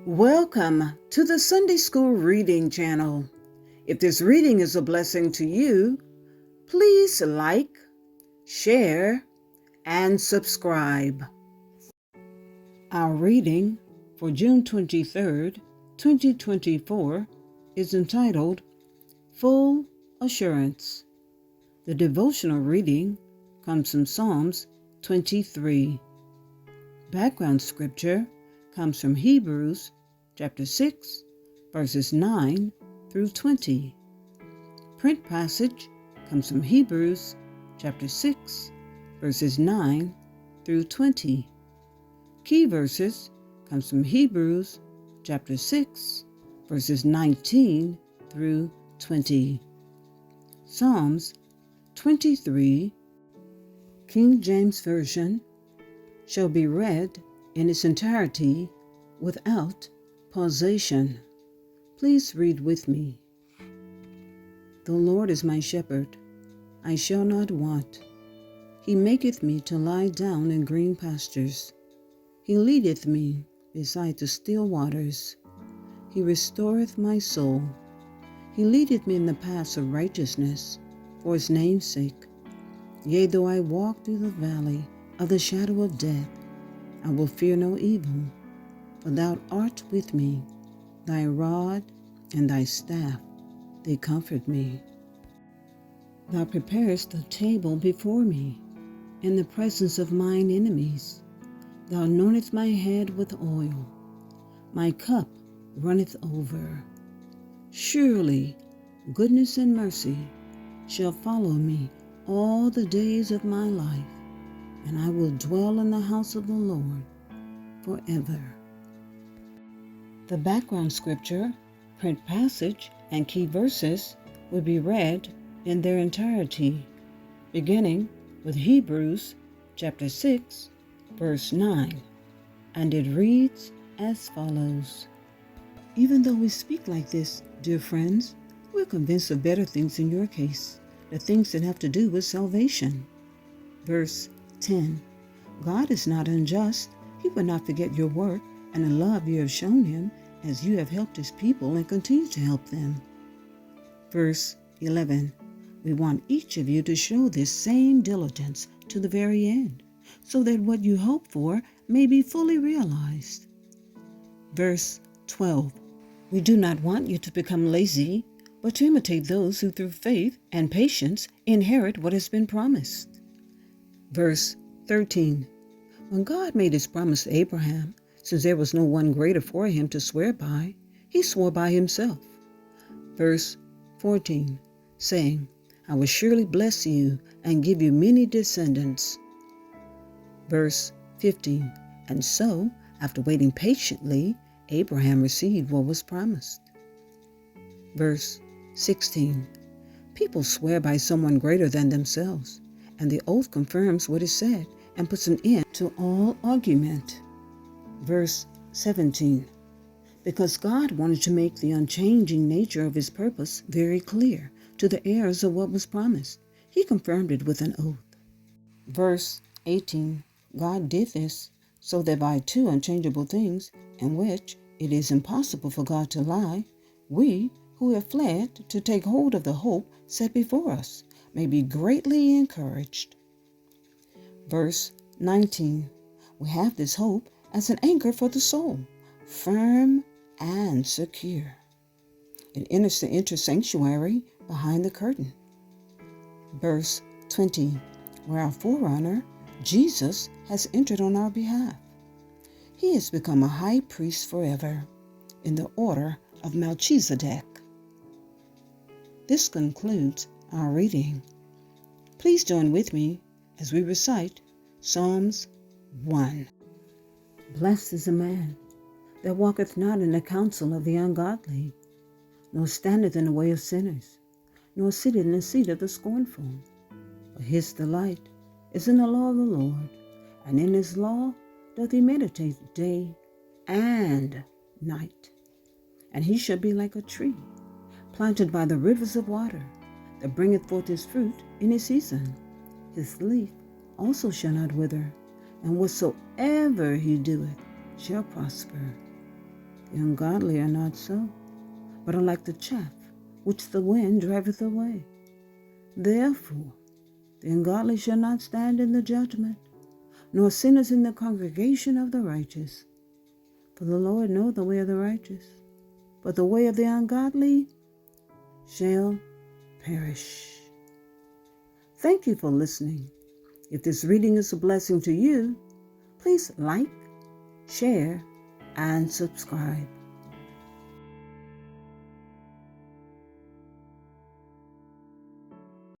Welcome to the Sunday School Reading Channel. If this reading is a blessing to you, please like, share, and subscribe. Our reading for June 23rd, 2024 is entitled Full Assurance. The devotional reading comes from Psalms 23. Background scripture comes from Hebrews chapter 6, verses 9 through 20. Print passage comes from Hebrews chapter 6, verses 9 through 20. Key verses comes from Hebrews chapter 6, verses 19 through 20. Psalms 23, King James Version, shall be read in its entirety without pausation. Please read with me. The Lord is my shepherd, I shall not want. He maketh me to lie down in green pastures. He leadeth me beside the still waters. He restoreth my soul. He leadeth me in the paths of righteousness for his name's sake. Yea, though I walk through the valley of the shadow of death, I will fear no evil, for thou art with me. Thy rod and thy staff, they comfort me. Thou preparest a table before me in the presence of mine enemies. Thou anointest my head with oil. My cup runneth over. Surely goodness and mercy shall follow me all the days of my life, and I will dwell in the house of the Lord forever. The background scripture, print passage, and key verses will be read in their entirety, beginning with Hebrews chapter 6, verse 9, and it reads as follows. Even though we speak like this, dear friends, we're convinced of better things in your case, the things that have to do with salvation. Verse 10. God is not unjust. He will not forget your work and the love you have shown him as you have helped his people and continue to help them. Verse 11. We want each of you to show this same diligence to the very end, so that what you hope for may be fully realized. Verse 12. We do not want you to become lazy, but to imitate those who through faith and patience inherit what has been promised. Verse 13. When God made his promise to Abraham, since there was no one greater for him to swear by, he swore by himself. Verse 14, saying, I will surely bless you and give you many descendants. Verse 15, and so, after waiting patiently, Abraham received what was promised. Verse 16, people swear by someone greater than themselves, and the oath confirms what is said and puts an end to all argument. Verse 17, because God wanted to make the unchanging nature of his purpose very clear to the heirs of what was promised, he confirmed it with an oath. Verse 18, God did this so that by two unchangeable things, in which it is impossible for God to lie, we who have fled to take hold of the hope set before us may be greatly encouraged. Verse 19, we have this hope as an anchor for the soul, firm and secure. It enters the inner sanctuary behind the curtain. Verse 20, where our forerunner, Jesus, has entered on our behalf. He has become a high priest forever in the order of Melchizedek. This concludes our reading. Please join with me as we recite Psalms 1. Blessed is the man that walketh not in the counsel of the ungodly, nor standeth in the way of sinners, nor sitteth in the seat of the scornful. But his delight is in the law of the Lord, and in his law doth he meditate day and night. And he shall be like a tree planted by the rivers of water, that bringeth forth his fruit in his season. His leaf also shall not wither, and whatsoever he doeth shall prosper. The ungodly are not so, but are like the chaff which the wind driveth away. Therefore the ungodly shall not stand in the judgment, nor sinners in the congregation of the righteous. For the Lord knoweth the way of the righteous, but the way of the ungodly shall perish. Thank you for listening. If this reading is a blessing to you, please like, share, and subscribe.